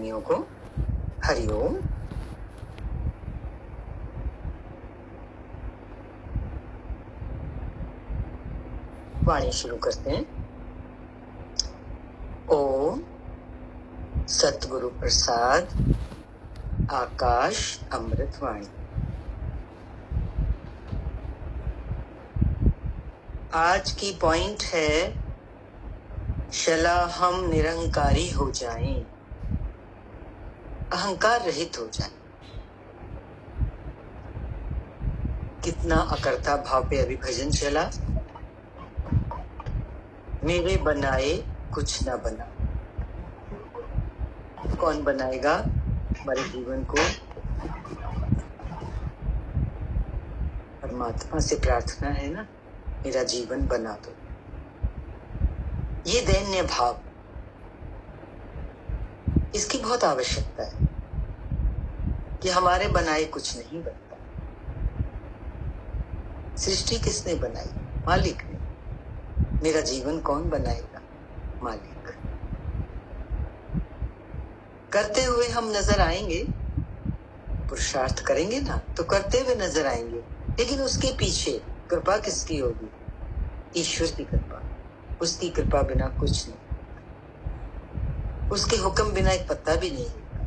को हरिओम। वाणी शुरू करते हैं। ओम सतगुरु प्रसाद आकाश अमृत वाणी। आज की पॉइंट है, शला हम निरंकारी हो जाएं, अहंकार रहित हो जाएं। कितना अकर्ता भाव पे अभी भजन चला। मेरे बनाए कुछ न बना। कौन बनाएगा हमारे जीवन को? परमात्मा से प्रार्थना है ना, मेरा जीवन बना दो। ये दैन्य भाव, इसकी बहुत आवश्यकता है कि हमारे बनाए कुछ नहीं बनता। सृष्टि किसने बनाई? मालिक ने। मेरा जीवन कौन बनाएगा? मालिक। करते हुए हम नजर आएंगे, पुरुषार्थ करेंगे ना तो करते हुए नजर आएंगे, लेकिन उसके पीछे कृपा किसकी होगी? ईश्वर की कृपा। उसकी कृपा बिना कुछ नहीं, उसके हुक्म बिना एक पत्ता भी नहीं हिलता।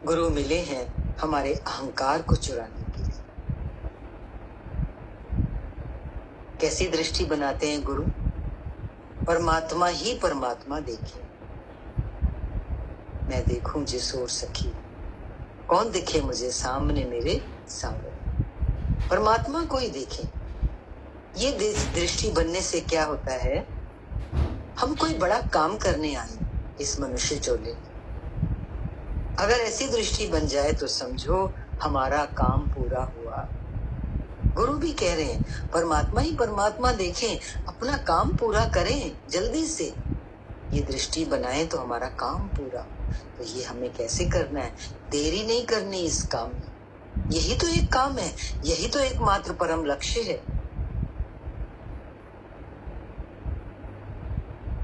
गुरु मिले हैं हमारे अहंकार को चुराने के लिए। कैसी दृष्टि बनाते हैं गुरु? परमात्मा ही परमात्मा देखे। मैं देखूं जिस ओर सखी, कौन दिखे मुझे सामने मेरे सामने? परमात्मा को ही देखे। ये दृष्टि बनने से क्या होता है? हम कोई बड़ा काम करने आए इस मनुष्य चोले में। अगर ऐसी दृष्टि बन जाए तो समझो हमारा काम पूरा हुआ। गुरु भी कह रहे हैं परमात्मा ही परमात्मा देखें, अपना काम पूरा करें जल्दी से। ये दृष्टि बनाएं तो हमारा काम पूरा। तो ये हमें कैसे करना है? देरी नहीं करनी इस काम में। यही तो एक काम है, यही तो एकमात्र परम लक्ष्य है।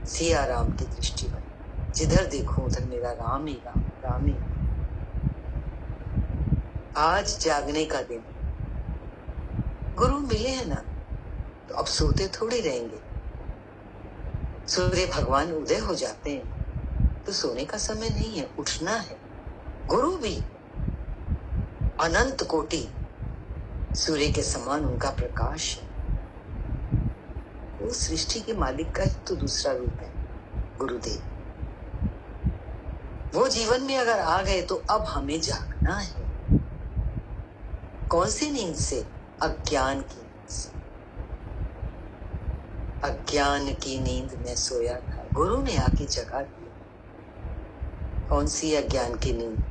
सिया राम की दृष्टि बने, जिधर देखो उधर मेरा राम ही राम, राम ही। आज जागने का दिन। गुरु मिले हैं ना, तो अब सोते थोड़ी रहेंगे। सूर्य भगवान उदय हो जाते हैं तो सोने का समय नहीं है, उठना है। गुरु भी अनंत कोटि सूर्य के समान उनका प्रकाश है। वो सृष्टि के मालिक का ही तो दूसरा रूप है गुरुदेव। वो जीवन में अगर आ गए तो अब हमें जागना है। कौन सी नींद से? अज्ञान की नींद से। अज्ञान की नींद में सोया था, गुरु ने आके जगा दिया। कौन सी अज्ञान की नींद?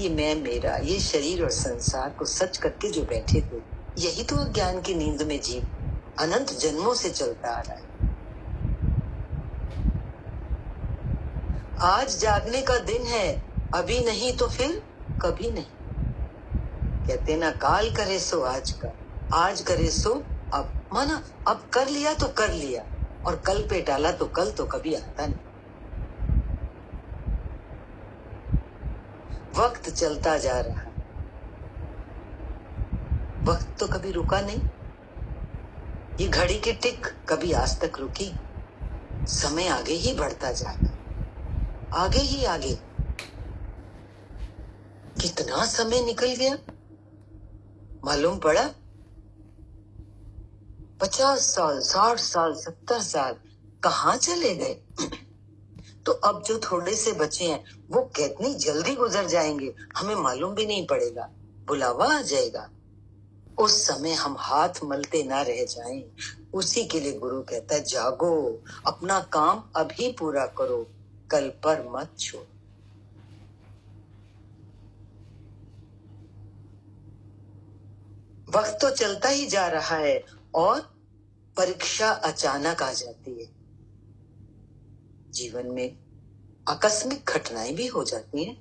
ये मैं मेरा, ये शरीर और संसार को सच करके जो बैठे थे, यही तो अज्ञान की नींद में जीव अनंत जन्मों से चलता आ रहा है। आज जागने का दिन है, अभी नहीं तो फिर कभी नहीं। कहते ना, काल करे सो आज का, आज करे सो अब। माना अब कर लिया तो कर लिया, और कल पे डाला तो कल तो कभी आता नहीं। वक्त चलता जा रहा, वक्त तो कभी रुका नहीं। ये घड़ी की टिक कभी आज तक रुकी? समय आगे ही बढ़ता जा रहा, आगे ही आगे। कितना समय निकल गया मालूम पड़ा? 50 साल, 60 साल, 70 साल कहाँ चले गए? तो अब जो थोड़े से बचे हैं वो कितनी जल्दी गुजर जाएंगे, हमें मालूम भी नहीं पड़ेगा। बुलावा आ जाएगा, उस समय हम हाथ मलते ना रह जाएं। उसी के लिए गुरु कहता है, जागो, अपना काम अभी पूरा करो, कल पर मत छोड़ो। वक्त तो चलता ही जा रहा है और परीक्षा अचानक आ जाती है। जीवन में आकस्मिक घटनाएं भी हो जाती हैं।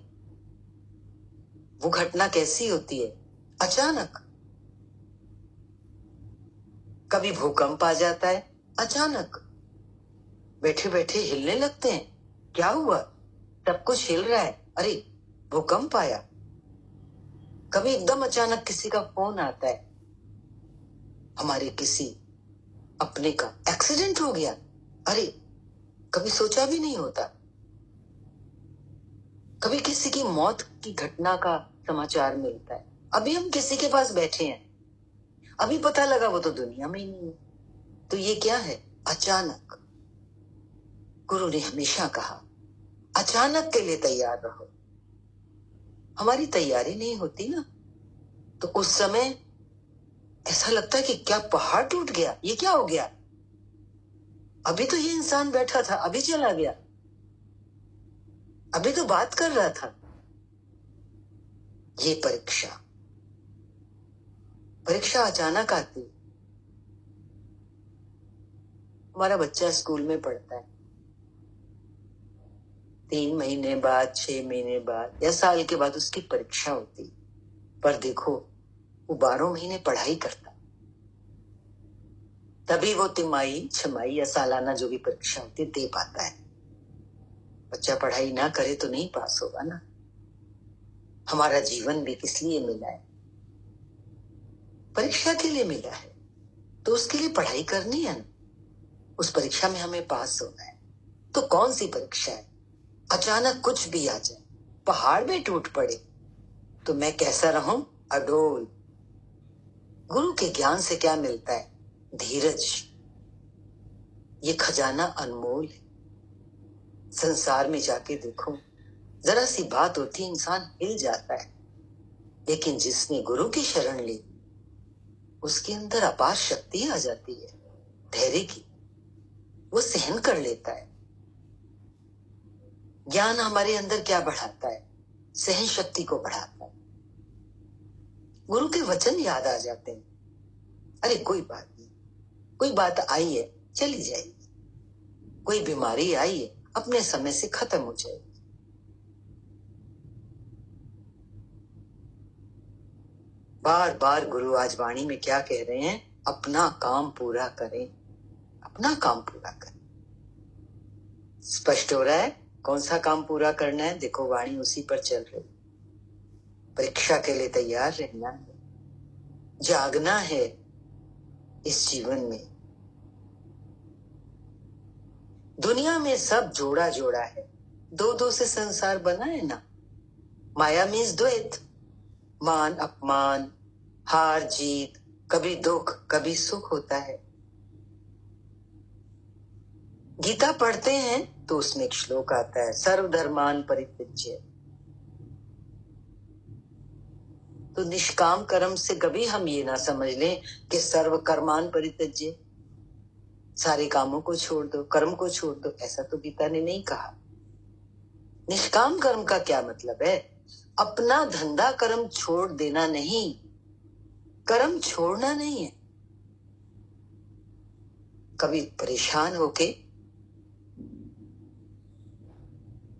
वो घटना कैसी होती है? अचानक। कभी भूकंप आ जाता है, अचानक बैठे बैठे हिलने लगते हैं, क्या हुआ? सब कुछ हिल रहा है। अरे भूकंप आया। कभी एकदम अचानक किसी का फोन आता है, हमारे किसी अपने का एक्सीडेंट हो गया। अरे कभी सोचा भी नहीं होता। कभी किसी की मौत की घटना का समाचार मिलता है। अभी हम किसी के पास बैठे हैं, अभी पता लगा वो तो दुनिया में ही नहीं है। तो ये क्या है? अचानक। गुरु ने हमेशा कहा अचानक के लिए तैयार रहो। हमारी तैयारी नहीं होती ना, तो उस समय ऐसा लगता है कि क्या पहाड़ टूट गया, ये क्या हो गया? अभी तो ये इंसान बैठा था, अभी चला गया। अभी तो बात कर रहा था। ये परीक्षा अचानक आती। हमारा बच्चा स्कूल में पढ़ता है, 3 महीने बाद, 6 महीने बाद या साल के बाद उसकी परीक्षा होती। पर देखो वो 12 महीने पढ़ाई करता, तभी वो तिमाही, छमाही या सालाना जो भी परीक्षा होती दे पाता है। बच्चा पढ़ाई ना करे तो नहीं पास होगा ना। हमारा जीवन भी किस लिए मिला है? परीक्षा के लिए मिला है, तो उसके लिए पढ़ाई करनी है ना। उस परीक्षा में हमें पास होना है। तो कौन सी परीक्षा है? अचानक कुछ भी आ जाए, पहाड़ भी टूट पड़े, तो मैं कैसा रहूं? अडोल। गुरु के ज्ञान से क्या मिलता है? धीरज। ये खजाना अनमोल है। संसार में जाके देखो, जरा सी बात होती है इंसान हिल जाता है, लेकिन जिसने गुरु की शरण ली उसके अंदर अपार शक्ति आ जाती है, धैर्य की। वो सहन कर लेता है। ज्ञान हमारे अंदर क्या बढ़ाता है? सहन शक्ति को बढ़ाता है। गुरु के वचन याद आ जाते हैं। अरे कोई बात नहीं, कोई बात आई है चली जाएगी, कोई बीमारी आई है अपने समय से खत्म हो जाएगी। बार बार गुरु आज वाणी में क्या कह रहे हैं? अपना काम पूरा करें, अपना काम पूरा करें। स्पष्ट हो रहा है कौन सा काम पूरा करना है? देखो वाणी उसी पर चल रही। परीक्षा के लिए तैयार रहना है, जागना है इस जीवन में। दुनिया में सब जोड़ा जोड़ा है, दो दो से संसार बना है ना। माया मीन्स द्वैत, मान अपमान, हार जीत, कभी दुख कभी सुख होता है। गीता पढ़ते हैं तो उसमें एक श्लोक आता है, सर्वधर्मान परित्यज्य। तो निष्काम कर्म से कभी हम ये ना समझ लें कि सर्व कर्मान परित्यज्य, सारे कामों को छोड़ दो, कर्म को छोड़ दो। ऐसा तो गीता ने नहीं कहा। निष्काम कर्म का क्या मतलब है? अपना धंधा कर्म छोड़ देना नहीं, कर्म छोड़ना नहीं है। कभी परेशान होके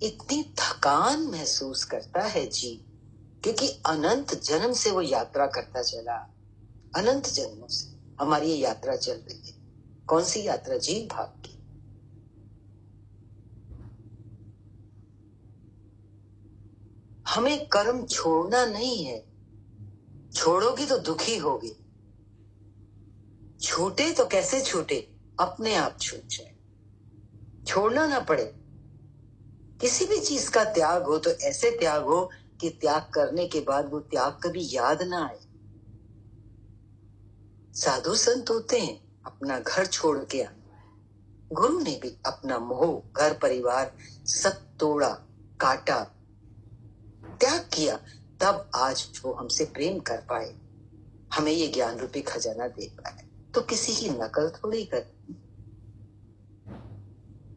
इतनी थकान महसूस करता है जी, क्योंकि अनंत जन्म से वो यात्रा करता चला। अनंत जन्मों से हमारी ये यात्रा चल रही है। कौन सी यात्रा? जीव भाव की। हमें कर्म छोड़ना नहीं है। छोड़ोगी तो दुखी होगी। छूटे तो कैसे छूटे? अपने आप छूट जाए, छोड़ना ना पड़े। किसी भी चीज का त्याग हो तो ऐसे त्याग हो कि त्याग करने के बाद वो त्याग कभी याद ना आए। साधु संत होते हैं अपना घर छोड़ के आना। गुरु ने भी अपना मोह, घर परिवार सब तोड़ा, काटा, त्याग किया, तब आज वो हमसे प्रेम कर पाए, हमें ये ज्ञान रूपी खजाना दे पाए। तो किसी की नकल थोड़ी कर।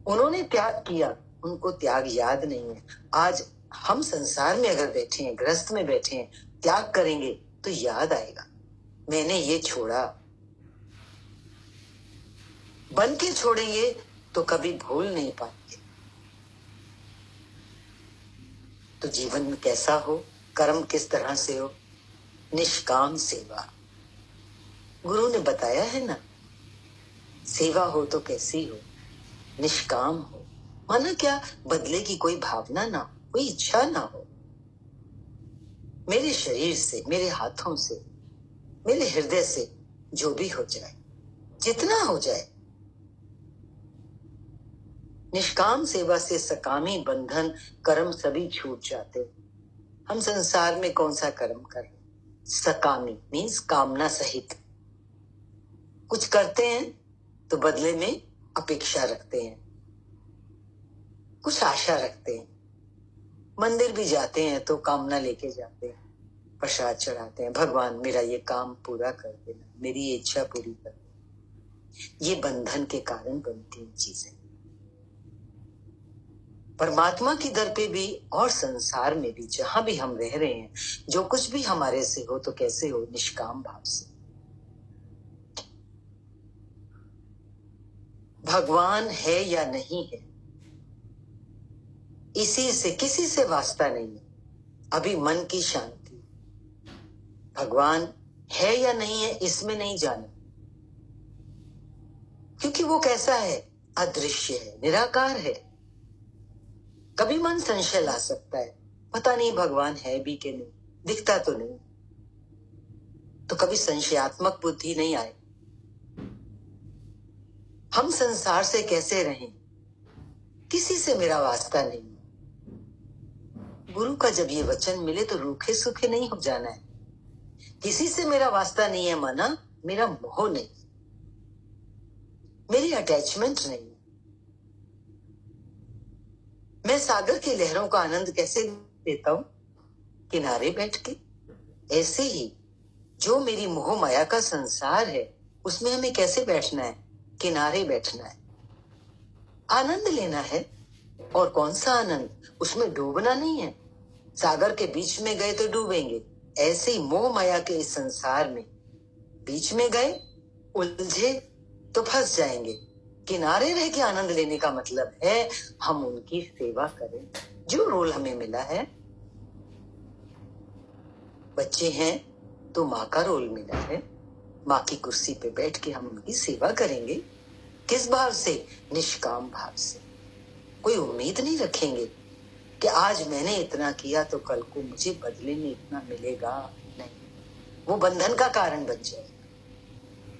उन्होंने त्याग किया, उनको त्याग याद नहीं है। आज हम संसार में अगर बैठे हैं, गृहस्थ में बैठे हैं, त्याग करेंगे तो याद आएगा, मैंने ये छोड़ा। बन के छोड़ेंगे तो कभी भूल नहीं पाएंगे। तो जीवन में कैसा हो, कर्म किस तरह से हो? निष्काम सेवा। गुरु ने बताया है ना, सेवा हो तो कैसी हो? निष्काम हो, माना क्या बदले की कोई भावना ना हो, कोई इच्छा ना हो। मेरे शरीर से, मेरे हाथों से, मेरे हृदय से जो भी हो जाए, जितना हो जाए। निष्काम सेवा से सकामी बंधन कर्म सभी छूट जाते। हम संसार में कौन सा कर्म कर रहे? सकामी मीन्स कामना सहित कुछ करते हैं तो बदले में अपेक्षा रखते हैं, कुछ आशा रखते हैं। मंदिर भी जाते हैं तो कामना लेके जाते हैं, प्रसाद चढ़ाते हैं, भगवान मेरा ये काम पूरा कर देना, मेरी ये इच्छा पूरी कर देना। ये बंधन के कारण बनती हैं चीजें। परमात्मा की दर पे भी और संसार में भी जहां भी हम रह रहे हैं, जो कुछ भी हमारे से हो तो कैसे हो? निष्काम भाव से। भगवान है या नहीं है, इसी से किसी से वास्ता नहीं है। अभी मन की शांति। भगवान है या नहीं है इसमें नहीं जाना, क्योंकि वो कैसा है? अदृश्य है, निराकार है। कभी मन संशय ला सकता है, पता नहीं भगवान है भी कि नहीं, दिखता तो नहीं। तो कभी संशयात्मक बुद्धि नहीं आए। हम संसार से कैसे रहें? किसी से मेरा वास्ता नहीं। गुरु का जब ये वचन मिले तो रूखे सूखे नहीं हो जाना है। किसी से मेरा वास्ता नहीं है, माना मेरा मोह नहीं, मेरी अटैचमेंट नहीं। मैं सागर की लहरों का आनंद कैसे लेता हूं? किनारे बैठ के। ऐसे ही जो मेरी मोह माया का संसार है, उसमें हमें कैसे बैठना है? किनारे बैठना है, आनंद लेना है। और कौन सा आनंद? उसमें डूबना नहीं है। सागर के बीच में गए तो डूबेंगे, ऐसे ही मोह माया के इस संसार में बीच में गए, उलझे तो फंस जाएंगे। किनारे रह के आनंद लेने का मतलब है हम उनकी सेवा करें, जो रोल हमें मिला है। बच्चे हैं तो माँ का रोल मिला है, माँ की कुर्सी पे बैठ के हम उनकी सेवा करेंगे। किस भाव से? निष्काम भाव से। कोई उम्मीद नहीं रखेंगे कि आज मैंने इतना किया तो कल को मुझे बदले में इतना मिलेगा। नहीं, वो बंधन का कारण बन जाएगा।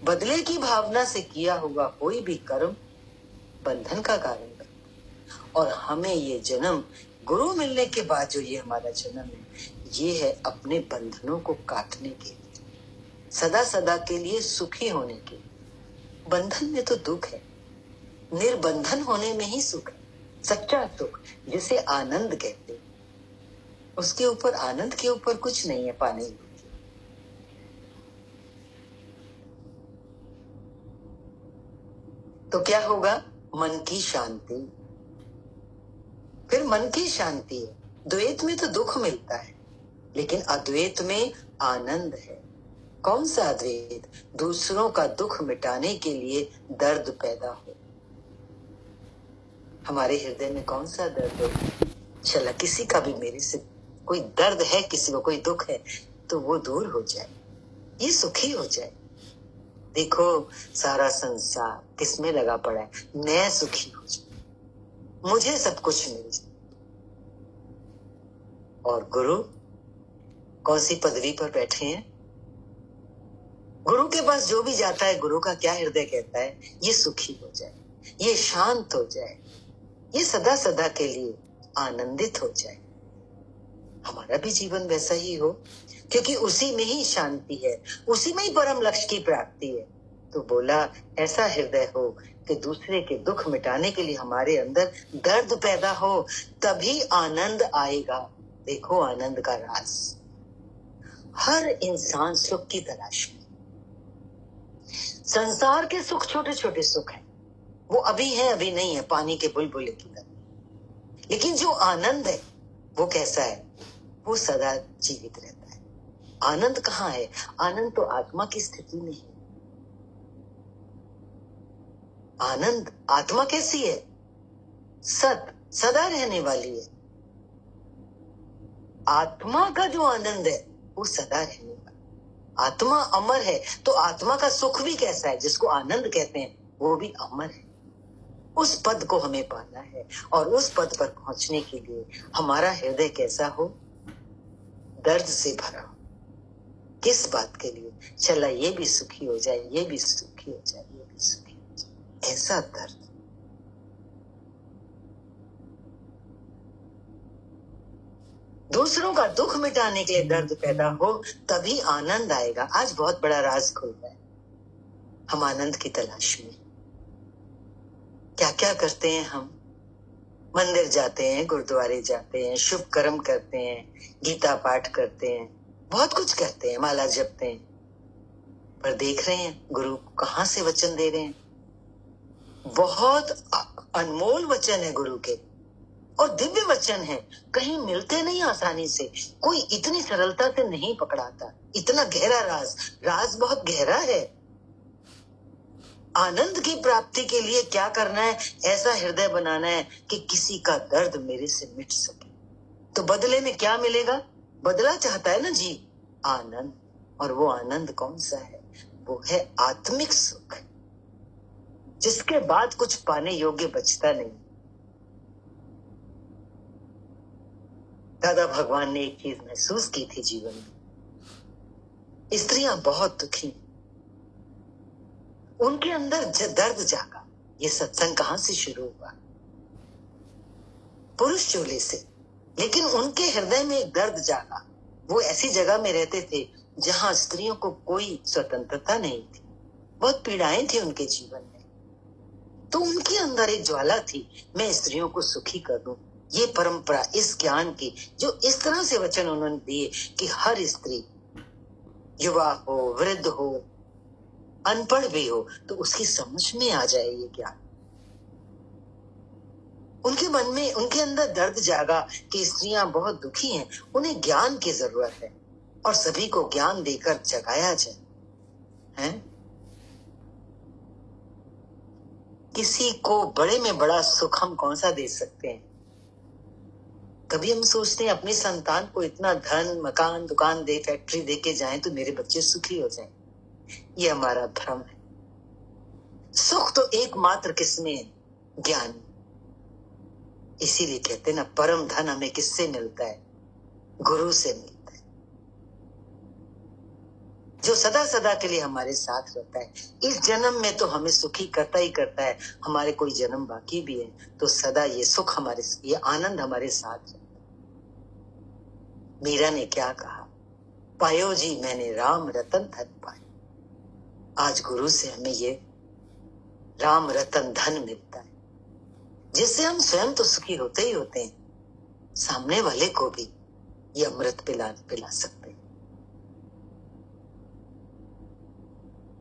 बदले की भावना से किया होगा कोई भी कर्म बंधन का कारण बन। और हमें ये जन्म, गुरु मिलने के बाद जो ये हमारा जन्म है, ये है अपने बंधनों को काटने के लिए, सदा सदा के लिए सुखी होने के लिए। बंधन में तो दुख है, निर्बंधन होने में ही सुख है, सच्चा सुख जिसे आनंद कहते हैं। उसके ऊपर, आनंद के ऊपर कुछ नहीं है पाने योग्य। तो क्या होगा? मन की शांति। फिर मन की शांति है। द्वैत में तो दुख मिलता है, लेकिन अद्वैत में आनंद है। कौन सा अद्वैत? दूसरों का दुख मिटाने के लिए दर्द पैदा हो। हमारे हृदय में कौन सा दर्द हो? चला किसी का भी, मेरे से कोई दर्द है, किसी को कोई दुख है, तो वो दूर हो जाए, ये सुखी हो जाए। देखो सारा संसार किसमें लगा पड़ा है? मैं सुखी हो जाए, मुझे सब कुछ मिल जाए। और गुरु कौन सी पदवी पर बैठे हैं? गुरु के पास जो भी जाता है, गुरु का क्या हृदय कहता है? ये सुखी हो जाए, ये शांत हो जाए, ये सदा सदा के लिए आनंदित हो जाए। हमारा भी जीवन वैसा ही हो, क्योंकि उसी में ही शांति है, उसी में ही परम लक्ष्य की प्राप्ति है। तो बोला ऐसा हृदय हो कि दूसरे के दुख मिटाने के लिए हमारे अंदर दर्द पैदा हो, तभी आनंद आएगा। देखो आनंद का राज। हर इंसान सुख की तलाश में। संसार के सुख छोटे छोटे सुख हैं, वो अभी है अभी नहीं है, पानी के बुलबुले की तरह। लेकिन जो आनंद है वो कैसा है? वो सदा जीवित रहता है। आनंद कहाँ है? आनंद तो आत्मा की स्थिति में है। आनंद, आत्मा कैसी है? सत, सदा रहने वाली है। आत्मा का जो आनंद है वो सदा रहने वाला। आत्मा अमर है, तो आत्मा का सुख भी कैसा है? जिसको आनंद कहते हैं वो भी अमर है। उस पद को हमें पाना है। और उस पद पर पहुंचने के लिए हमारा हृदय कैसा हो? दर्द से भरा हो। किस बात के लिए? चला ये भी सुखी हो जाए, ये भी सुखी हो जाए, ये भी सुखी हो जाए, ऐसा दर्द। दूसरों का दुख मिटाने के लिए दर्द पैदा हो, तभी आनंद आएगा। आज बहुत बड़ा राज खुल रहा है। हम आनंद की तलाश में क्या क्या करते हैं? हम मंदिर जाते हैं, गुरुद्वारे जाते हैं, शुभ कर्म करते हैं, गीता पाठ करते हैं, बहुत कुछ करते हैं, माला जपते हैं, पर देख रहे हैं गुरु कहां से वचन दे रहे हैं? बहुत अनमोल वचन है गुरु के, और दिव्य वचन है, कहीं मिलते नहीं आसानी से। कोई इतनी सरलता से नहीं पकड़ाता। इतना गहरा राज, राज बहुत गहरा है। आनंद की प्राप्ति के लिए क्या करना है? ऐसा हृदय बनाना है कि किसी का दर्द मेरे से मिट सके। तो बदले में क्या मिलेगा? बदला चाहता है ना जी, आनंद। और वो आनंद कौन सा है? वो है आत्मिक सुख, जिसके बाद कुछ पाने योग्य बचता नहीं। दादा भगवान ने एक चीज महसूस की थी जीवन में। स्त्रियां बहुत दुखी, उनके अंदर दर्द जागा। ये सत्संग कहां से शुरू हुआ? पुरुष चोले से, लेकिन उनके हृदय में एक दर्द जागा। वो ऐसी जगह में रहते थे जहां स्त्रियों को कोई स्वतंत्रता नहीं थी, बहुत पीड़ाएं थी उनके जीवन में। तो उनके अंदर एक ज्वाला थी, मैं स्त्रियों को सुखी कर दूं। ये परंपरा, इस ज्ञान की, जो इस तरह से वचन उन्होंने दिए कि हर स्त्री, युवा हो, वृद्ध हो, अनपढ़ भी हो, तो उसकी समझ में आ जाए ये ज्ञान। उनके मन में, उनके अंदर दर्द जागा कि स्त्रियां बहुत दुखी हैं, उन्हें ज्ञान की जरूरत है, और सभी को ज्ञान देकर जगाया जाए। हैं? किसी को बड़े में बड़ा सुख हम कौन सा दे सकते हैं? कभी हम सोचते हैं अपनी संतान को इतना धन, मकान, दुकान दे, फैक्ट्री दे के जाए तो मेरे बच्चे सुखी हो जाएं। ये हमारा भ्रम है। सुख तो एकमात्र किसमें है? ज्ञान। इसीलिए कहते हैं ना, परम धन हमें किससे मिलता है? गुरु से मिलता है, जो सदा सदा के लिए हमारे साथ रहता है। इस जन्म में तो हमें सुखी करता ही करता है। हमारे कोई जन्म बाकी भी है तो सदा ये सुख हमारे, ये आनंद हमारे साथ रहता है। मीरा ने क्या कहा? पायो जी मैंने राम रतन धन पाए। आज गुरु से हमें ये राम रतन धन मिलता है, जिससे हम स्वयं तो सुखी होते ही होते हैं, सामने वाले को भी ये अमृत पिला सकते हैं।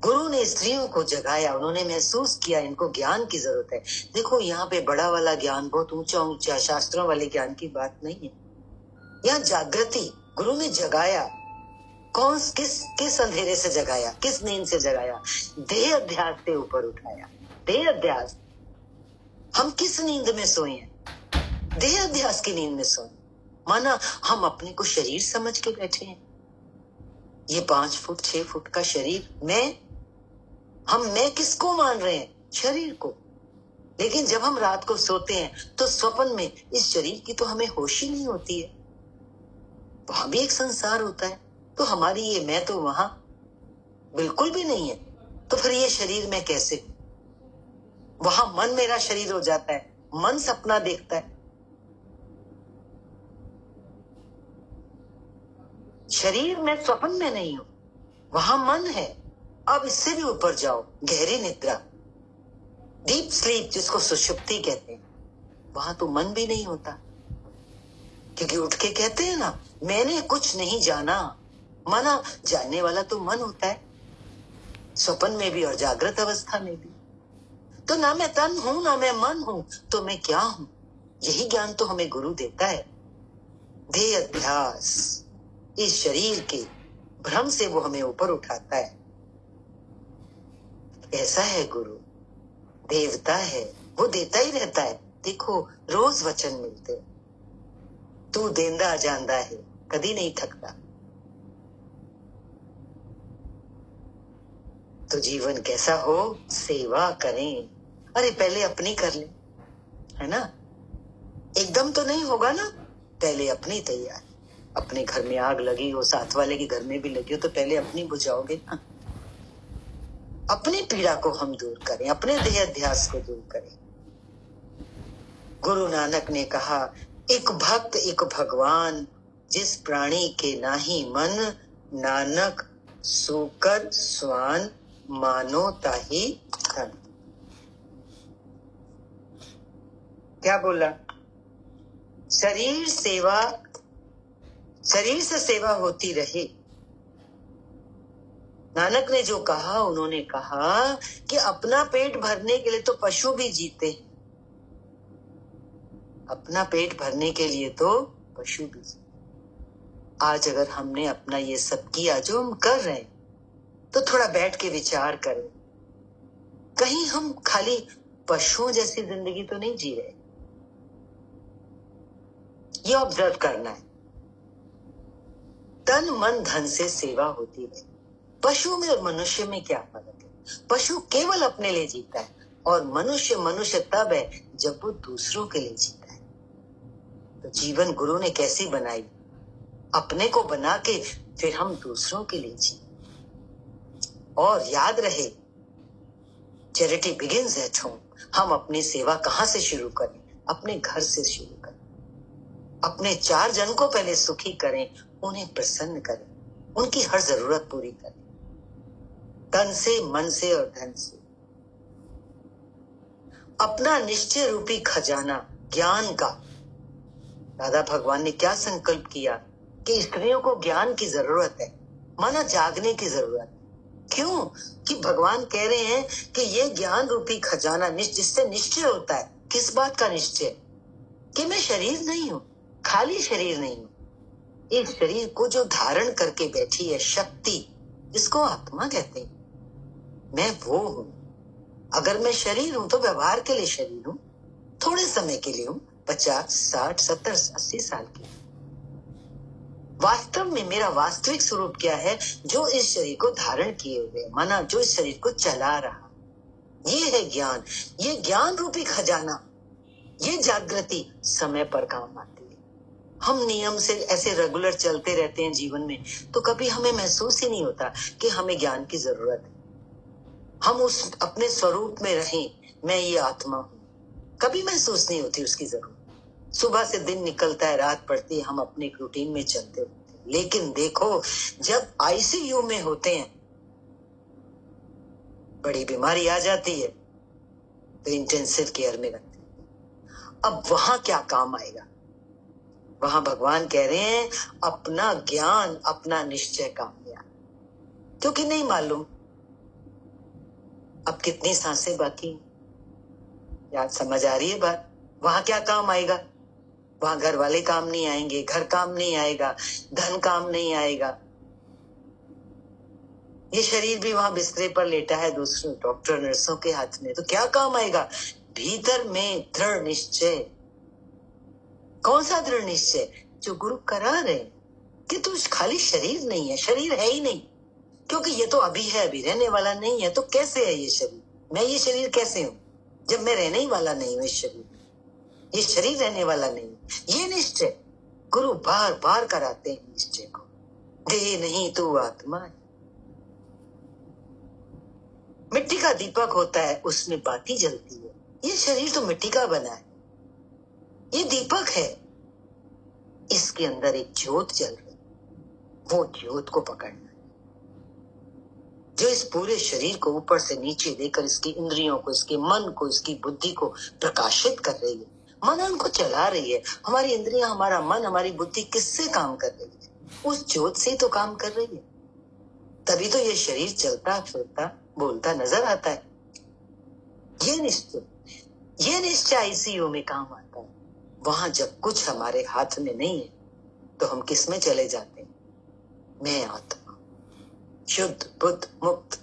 गुरु ने स्त्रियों को जगाया, उन्होंने महसूस किया इनको ज्ञान की जरूरत है। देखो यहाँ पे बड़ा वाला ज्ञान, बहुत ऊंचा ऊंचा शास्त्रों वाले ज्ञान की बात नहीं है। यहाँ जागृति, गुरु ने जगाया। कौन, किस अंधेरे से जगाया? किस नींद से जगाया? देह अध्यास से ऊपर उठाया। देह अध्यास, हम किस नींद में सोए हैं? देह अध्यास की नींद में सोए। माना हम अपने को शरीर समझ के बैठे हैं। ये 5 फुट 6 फुट का शरीर मैं किसको मान रहे हैं? शरीर को। लेकिन जब हम रात को सोते हैं तो स्वप्न में इस शरीर की तो हमें होश ही नहीं होती है। वहां भी एक संसार होता है, तो हमारी ये मैं तो वहां बिल्कुल भी नहीं है। तो फिर ये शरीर में कैसे? वहां मन मेरा शरीर हो जाता है, मन सपना देखता है। शरीर में स्वप्न में नहीं हो, वहां मन है। अब इससे भी ऊपर जाओ, गहरी निद्रा, डीप स्लीप, जिसको सुषुप्ति कहते हैं, वहां तो मन भी नहीं होता। क्योंकि उठ के कहते हैं ना, मैंने कुछ नहीं जाना। माना जानने वाला तो मन होता है, स्वप्न में भी और जागृत अवस्था में भी। तो ना मैं तन हूं ना मैं मन हूं, तो मैं क्या हूं? यही ज्ञान तो हमें गुरु देता है। देह अध्यास, इस शरीर के भ्रम से वो हमें ऊपर उठाता है। ऐसा है गुरु, देवता है, वो देता ही रहता है। देखो रोज वचन मिलते, तू देंदा जानदा है, कभी नहीं थकता। तो जीवन कैसा हो? सेवा करें, अरे पहले अपनी कर ले, है ना? एकदम तो नहीं होगा ना, पहले अपनी तैयारी। अपने घर में आग लगी हो, साथ वाले के घर में भी लगी हो, तो पहले अपनी बुझाओगे ना। अपनी पीड़ा को हम दूर करें, अपने देहाध्यास को दूर करें। गुरु नानक ने कहा, एक भक्त एक भगवान, जिस प्राणी के नाही मन, नानक सूकर स्वान, मानो ताही धन। क्या बोला? शरीर से सेवा होती रहे। नानक ने जो कहा, उन्होंने कहा कि अपना पेट भरने के लिए तो पशु भी जीते, अपना पेट भरने के लिए तो पशु भी जीते। आज अगर हमने अपना ये सब किया जो हम कर रहे हैं, तो थोड़ा बैठ के विचार करें, कहीं हम खाली पशुओं जैसी जिंदगी तो नहीं जी रहे। ये ऑब्जर्व करना है। तन मन धन से सेवा होती है। पशु में और मनुष्य में क्या फर्क है? पशु केवल अपने लिए जीता है, और मनुष्य तब है जब वो दूसरों के लिए जीता है। तो जीवन गुरु ने कैसी बनाई? अपने को बना के फिर हम दूसरों के लिए जी। और याद रहे, चैरिटी बिगिंस एट होम। हम अपनी सेवा कहाँ से शुरू करें? अपने घर से शुरू करें। अपने 4 जन को पहले सुखी करें, उन्हें प्रसन्न करें, उनकी हर जरूरत पूरी करें, तन से, मन से और धन से। अपना निश्चय रूपी खजाना ज्ञान का, दादा भगवान ने क्या संकल्प किया कि स्त्रियों को ज्ञान की जरूरत है, माना जागने की जरूरत है। क्यों? कि भगवान कह रहे हैं कि ये ज्ञान रूपी खजाना जिससे निश्चय होता है। किस बात का निश्चय? कि मैं शरीर नहीं हूं, खाली शरीर नहीं हूं। इस शरीर को जो धारण करके बैठी है शक्ति, जिसको आत्मा कहते हैं, मैं वो हूं। अगर मैं शरीर हूं तो व्यवहार के लिए शरीर हूं, थोड़े समय के लिए हूं, 50, 60, 70, 80 साल के। वास्तव में मेरा वास्तविक स्वरूप क्या है? जो इस शरीर को धारण किए हुए, माना जो इस शरीर को चला रहा। ये है ज्ञान। ये ज्ञान रूपी खजाना, ये जागृति समय पर काम आती है। हम नियम से ऐसे रेगुलर चलते रहते हैं जीवन में, तो कभी हमें महसूस ही नहीं होता कि हमें ज्ञान की जरूरत है। हम उस अपने स्वरूप में रहें, मैं ये आत्मा हूं, कभी महसूस नहीं होती उसकी जरूरत। सुबह से दिन निकलता है, रात पड़ती है, हम अपने एक रूटीन में चलते होते हैं। लेकिन देखो, जब आईसीयू में होते हैं, बड़ी बीमारी आ जाती है, तो इंटेंसिव केयर में रखते हैं। अब वहां क्या काम आएगा? वहां भगवान कह रहे हैं, अपना ज्ञान, अपना निश्चय काम में आ। क्योंकि नहीं मालूम अब कितनी सांसें बाकी। याद समझ आ रही है बात? वहां क्या काम आएगा? वहां घर वाले काम नहीं आएंगे, घर काम नहीं आएगा, धन काम नहीं आएगा। ये शरीर भी वहां बिस्तरे पर लेटा है, दूसरों डॉक्टर नर्सों के हाथ में, तो क्या काम आएगा? भीतर में दृढ़ निश्चय। कौन सा दृढ़ निश्चय? जो गुरु करा रहे कि तू खाली शरीर नहीं है, शरीर है ही नहीं, क्योंकि ये तो अभी है, अभी रहने वाला नहीं है। तो कैसे है ये शरीर? मैं ये शरीर कैसे हूं जब मैं रहने ही वाला नहीं हूं? इस शरीर, ये शरीर रहने वाला नहीं। ये निश्चय गुरु बार बार कराते हैं निश्चय को। देह नहीं तू आत्मा है। मिट्टी का दीपक होता है, उसमें बाती जलती है। ये शरीर तो मिट्टी का बना है, ये दीपक है, इसके अंदर एक ज्योत जल रही, वो ज्योत को पकड़ना है, जो इस पूरे शरीर को ऊपर से नीचे लेकर इसकी इंद्रियों को, इसके मन को, इसकी बुद्धि को प्रकाशित कर रही है, मनन को चला रही है। हमारी इंद्रियां, हमारा मन, हमारी बुद्धि किससे काम कर रही है? उस ज्योत से तो काम कर रही है। तभी तो ये शरीर चलता फिरता बोलता नजर आता है। ये निश्चय आईसीयू में काम आता है। वहां जब कुछ हमारे हाथ में नहीं है, तो हम किस में चले जाते हैं? मैं आत्मा, शुद्ध बुद्ध मुक्त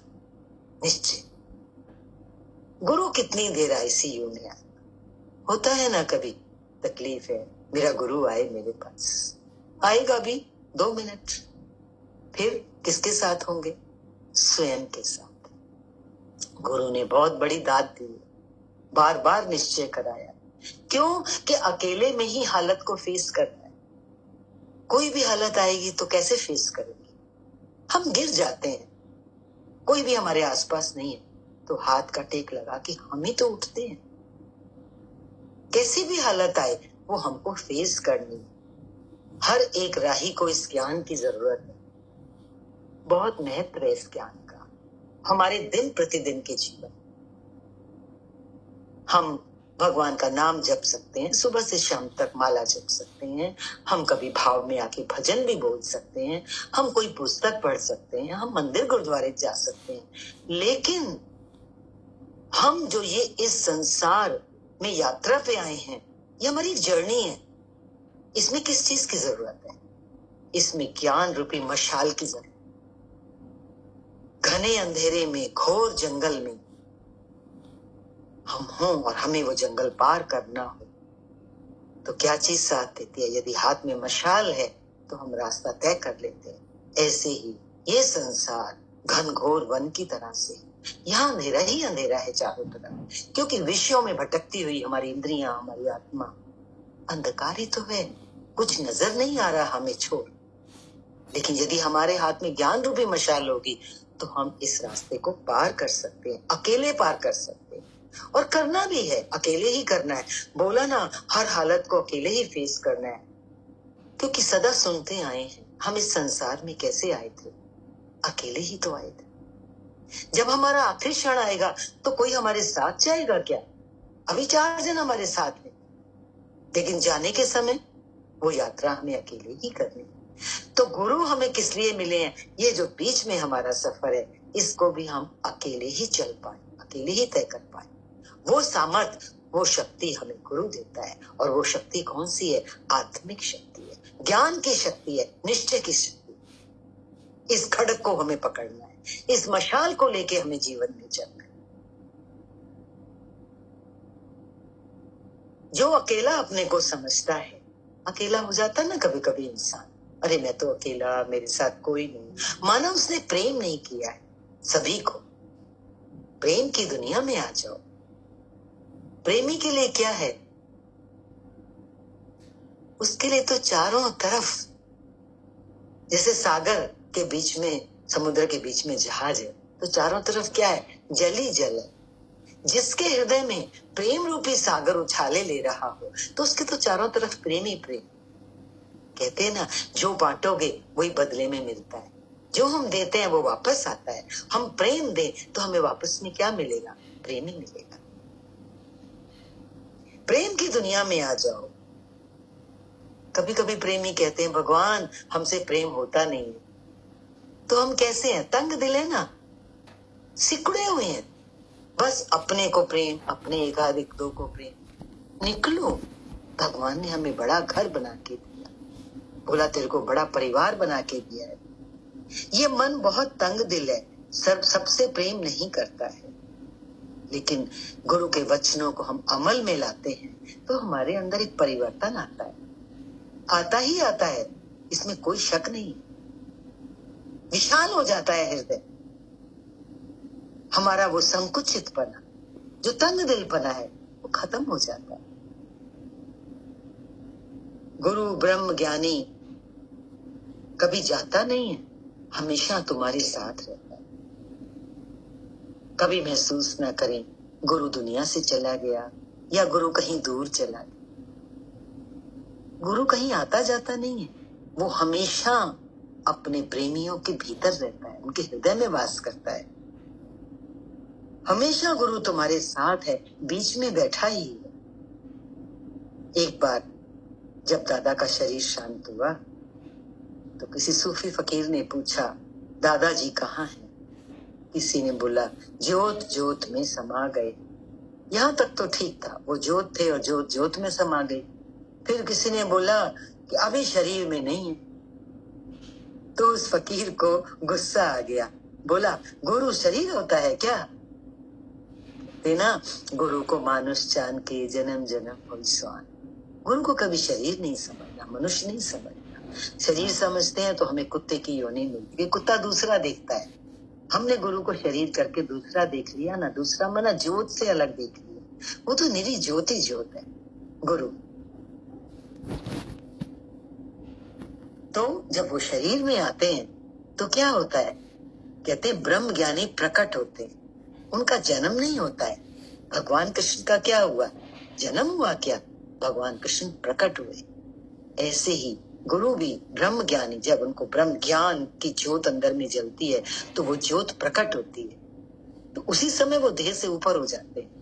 निश्चय। गुरु कितनी देर आईसीयू में आए? होता है ना कभी तकलीफ है, मेरा गुरु आए मेरे पास। आएगा भी 2 मिनट, फिर किसके साथ होंगे? स्वयं के साथ। गुरु ने बहुत बड़ी दात दी है। बार बार निश्चय कराया। क्यों? कि अकेले में ही हालत को फेस करना है। कोई भी हालत आएगी तो कैसे फेस करेंगे? हम गिर जाते हैं, कोई भी हमारे आसपास नहीं है तो हाथ का टेक लगा कि हम ही तो उठते हैं। कैसी भी हालत आए वो हमको फेस करनी है। हर एक राही को इस ज्ञान की जरूरत है। बहुत महत्व है इस ज्ञान का हमारे दिन प्रतिदिन के जीवन। हम भगवान का नाम जप सकते हैं, सुबह से शाम तक माला जप सकते हैं, हम कभी भाव में आके भजन भी बोल सकते हैं, हम कोई पुस्तक पढ़ सकते हैं, हम मंदिर गुरुद्वारे जा सकते हैं। लेकिन हम जो ये इस संसार में यात्रा पे आए हैं, ये हमारी जर्नी है। इसमें किस चीज की जरूरत है? इसमें ज्ञान रूपी मशाल की जरूरत। घने अंधेरे में, घोर जंगल में हम हों और हमें वो जंगल पार करना हो तो क्या चीज साथ देती है? यदि हाथ में मशाल है तो हम रास्ता तय कर लेते हैं। ऐसे ही ये संसार घनघोर वन की तरह से, यहाँ अंधेरा ही अंधेरा है चारों तरफ, क्योंकि विषयों में भटकती हुई हमारी इंद्रियां, हमारी आत्मा अंधकार ही तो है। कुछ नजर नहीं आ रहा हमें छोड़। लेकिन यदि हमारे हाथ में ज्ञान रूपी मशाल होगी तो हम इस रास्ते को पार कर सकते हैं, अकेले पार कर सकते हैं। और करना भी है, अकेले ही करना है। बोला ना, हर हालत को अकेले ही फेस करना है, क्योंकि सदा सुनते आए हैं हम इस संसार में कैसे आए थे, अकेले ही तो आए थे। जब हमारा आखिरी क्षण आएगा तो कोई हमारे साथ जाएगा क्या? अभी 4 जन हमारे साथ हैं, लेकिन जाने के समय वो यात्रा हमें अकेले ही करनी है। तो गुरु हमें किस लिए मिले हैं? ये जो बीच में हमारा सफर है, इसको भी हम अकेले ही चल पाए, अकेले ही तय कर पाए। वो सामर्थ, वो शक्ति हमें गुरु देता है। और वो शक्ति कौन सी है? आत्मिक शक्ति है, ज्ञान की शक्ति है, निश्चय की शक्ति। इस खड़क को हमें पकड़ना है, इस मशाल को लेके हमें जीवन में चलना है। जो अकेला अपने को समझता है, अकेला हो जाता है ना कभी कभी इंसान, अरे मैं तो अकेला, मेरे साथ कोई नहीं। माना उसने प्रेम नहीं किया है सभी को। प्रेम की दुनिया में आ जाओ। प्रेमी के लिए क्या है? उसके लिए तो चारों तरफ, जैसे सागर के बीच में, समुद्र के बीच में जहाज है, तो चारों तरफ क्या है? जल ही जल है। जिसके हृदय में प्रेम रूपी सागर उछाले ले रहा हो तो उसके तो चारों तरफ प्रेम ही प्रेम। कहते हैं ना, जो बांटोगे वही बदले में मिलता है, जो हम देते हैं वो वापस आता है। हम प्रेम दें तो हमें वापस में क्या मिलेगा? प्रेम ही मिलेगा। प्रेम की दुनिया में आ जाओ। कभी कभी प्रेमी कहते हैं भगवान हमसे प्रेम होता नहीं है। तो हम कैसे हैं? तंग दिल है ना, सिकुड़े हुए हैं। बस अपने को प्रेम, अपने एकाधिक दो को प्रेम। निकलो, भगवान ने हमें बड़ा घर बना के दिया, बोला तेरे को बड़ा परिवार बना के दिया है। ये मन बहुत तंग दिल है, सबसे प्रेम नहीं करता है। लेकिन गुरु के वचनों को हम अमल में लाते हैं तो हमारे अंदर एक परिवर्तन आता है, आता ही आता है, इसमें कोई शक नहीं। विशाल हो जाता है हृदय। हमारा वो संकुचितपना, जो तंग दिलपना है, वो खत्म हो जाता है। गुरु ब्रह्म ज्ञानी कभी जाता नहीं है, हमेशा तुम्हारे साथ रहता है। कभी महसूस ना करें गुरु दुनिया से चला गया या गुरु कहीं दूर चला गया। गुरु कहीं आता जाता नहीं है, वो हमेशा अपने प्रेमियों के भीतर रहता है, उनके हृदय में वास करता है। हमेशा गुरु तुम्हारे साथ है, बीच में बैठा ही है। एक बार जब दादा का शरीर शांत हुआ तो किसी सूफी फकीर ने पूछा, दादाजी कहाँ हैं? किसी ने बोला, ज्योत ज्योत में समा गए। यहाँ तक तो ठीक था, वो ज्योत थे और ज्योत ज्योत में समा गई। फिर किसी ने बोला कि अभी शरीर में नहीं है। तो उस फकीर को गुस्सा आ गया, बोला गुरु शरीर होता है क्या? ना, गुरु को मानुष जान के जन्म जन्म होई स्वान। गुरु को कभी शरीर नहीं समझना, मनुष्य नहीं समझना। शरीर समझते हैं तो हमें कुत्ते की योनि मिलती है, कुत्ता दूसरा देखता है। हमने गुरु को शरीर करके दूसरा देख लिया ना, दूसरा मना ज्योत से अलग देख लिया। वो तो निरी ज्योति ज्योत है गुरु। तो जब वो शरीर में आते हैं तो क्या होता है, कहते हैं ब्रह्म ज्ञानी प्रकट होते हैं, उनका जन्म नहीं होता है। भगवान कृष्ण का क्या हुआ, जन्म हुआ क्या, भगवान कृष्ण प्रकट हुए। ऐसे ही गुरु भी ब्रह्म ज्ञानी, जब उनको ब्रह्म ज्ञान की ज्योत अंदर में जलती है तो वो ज्योत प्रकट होती है, तो उसी समय वो देह से ऊपर हो जाते हैं।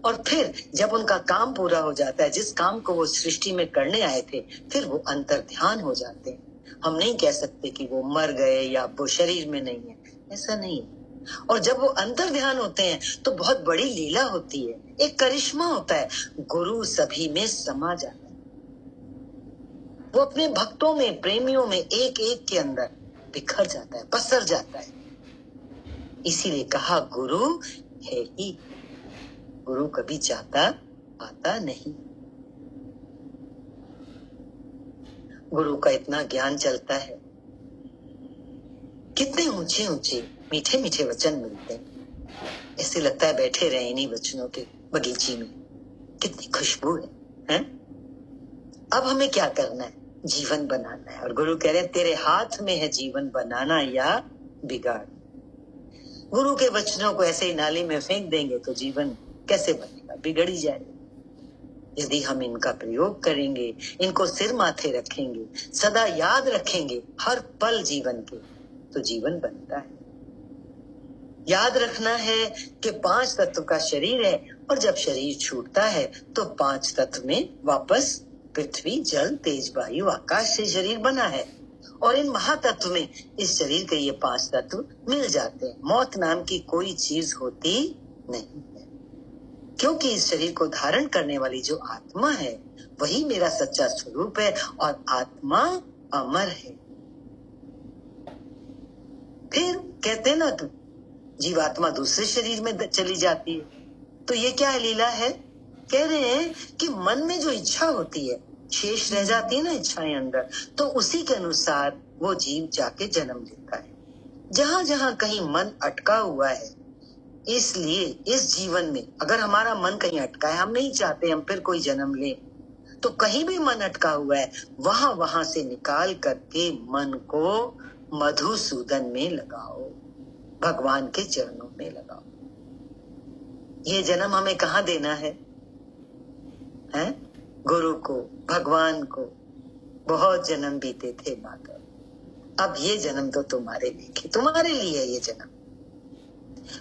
और फिर जब उनका काम पूरा हो जाता है, जिस काम को वो सृष्टि में करने आए थे, फिर वो अंतर ध्यान हो जाते हैं। हम नहीं कह सकते कि वो मर गए या वो शरीर में नहीं है, ऐसा नहीं है। और जब वो अंतर ध्यान होते हैं तो बहुत बड़ी लीला होती है, एक करिश्मा होता है, गुरु सभी में समा जाता है। वो अपने भक्तों में, प्रेमियों में, एक एक के अंदर बिखर जाता है, पसर जाता है। इसीलिए कहा गुरु है ही, गुरु कभी जाता आता नहीं। गुरु का इतना ज्ञान चलता है, कितने ऊंचे ऊंचे मीठे मीठे वचन मिलते हैं, ऐसे लगता है बैठे रहे इन्हीं वचनों के बगीचे में, कितनी खुशबू है? अब हमें क्या करना है, जीवन बनाना है। और गुरु कह रहे हैं तेरे हाथ में है जीवन बनाना या बिगाड़। गुरु के वचनों को ऐसे ही नाली में फेंक देंगे तो जीवन कैसे बनेगा, बिगड़ ही जाएगा। यदि हम इनका प्रयोग करेंगे, इनको सिर माथे रखेंगे, सदा याद रखेंगे हर पल जीवन के, तो जीवन बनता है। याद रखना है कि 5 तत्व का शरीर है, और जब शरीर छूटता है तो 5 तत्व में वापस पृथ्वी, जल, तेज, वायु, आकाश से शरीर बना है। और इन महातत्व में इस शरीर के ये 5 तत्व मिल जाते हैं। मौत नाम की कोई चीज होती नहीं है, क्योंकि इस शरीर को धारण करने वाली जो आत्मा है वही मेरा सच्चा स्वरूप है, और आत्मा अमर है। फिर कहते ना तो जीवात्मा दूसरे शरीर में चली जाती है, तो ये क्या लीला है? कह रहे हैं कि मन में जो इच्छा होती है, शेष रह जाती है ना इच्छाएं अंदर, तो उसी के अनुसार वो जीव जाके जन्म लेता है। जहां जहां कहीं मन अटका हुआ है, इसलिए इस जीवन में अगर हमारा मन कहीं अटका है, हम नहीं चाहते हम फिर कोई जन्म ले, तो कहीं भी मन अटका हुआ है वहां वहां से निकाल करके मन को मधुसूदन में लगाओ, भगवान के चरणों में लगाओ। ये जन्म हमें कहाँ देना है? गुरु को, भगवान को। बहुत जन्म बीते थे माधव, अब ये जन्म तो तुम्हारे लिए, तुम्हारे लिए ये जन्म।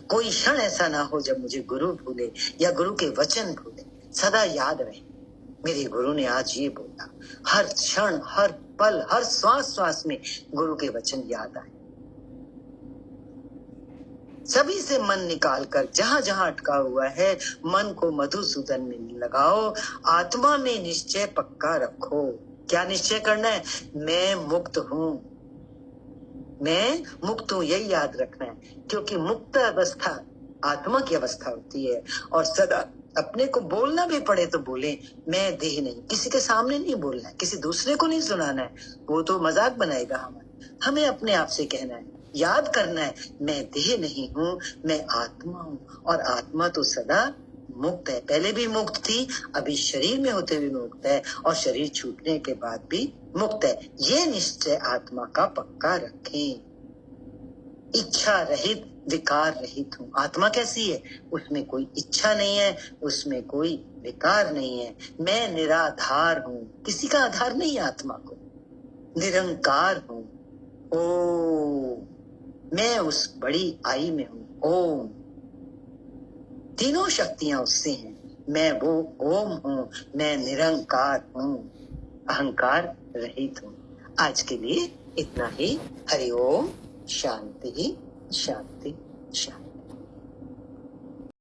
कोई क्षण ऐसा ना हो जब मुझे गुरु भूले या गुरु के वचन भूले। सदा याद रहे मेरे गुरु ने आज ये बोला। हर क्षण, हर पल, हर श्वास श्वास में गुरु के वचन याद आए। सभी से मन निकाल कर जहां जहां अटका हुआ है मन को मधुसूदन में लगाओ। आत्मा में निश्चय पक्का रखो। क्या निश्चय करना है? मैं मुक्त हूं, मैं मुक्त हूं, यही याद रखना है। क्योंकि मुक्त अवस्था आत्मा की अवस्था होती है। और सदा अपने को बोलना भी पड़े तो बोले, मैं देह नहीं। किसी के सामने नहीं बोलना है, किसी दूसरे को नहीं सुनाना है, वो तो मजाक बनाएगा हमारा। हमें अपने आप से कहना है, याद करना है, मैं देह नहीं हूं, मैं आत्मा हूं। और आत्मा तो सदा मुक्त है, पहले भी मुक्त थी, अभी शरीर में होते हुए मुक्त है, और शरीर छूटने के बाद भी मुक्त है। ये निश्चय आत्मा का पक्का रखें। इच्छा रहित, विकार रहित हूं। आत्मा कैसी है? उसमें कोई इच्छा नहीं है, उसमें कोई विकार नहीं है। मैं निराधार हूं, किसी का आधार नहीं है आत्मा को। निरंकार हूं। ओम, मैं उस बड़ी आई में हूं। ओम, तीनों शक्तियां उससे हैं। मैं वो ओम हूं, मैं निरंकार हूं, अहंकार रहित हूं। आज के लिए इतना ही। हरि ओम। शांति शांति शांति।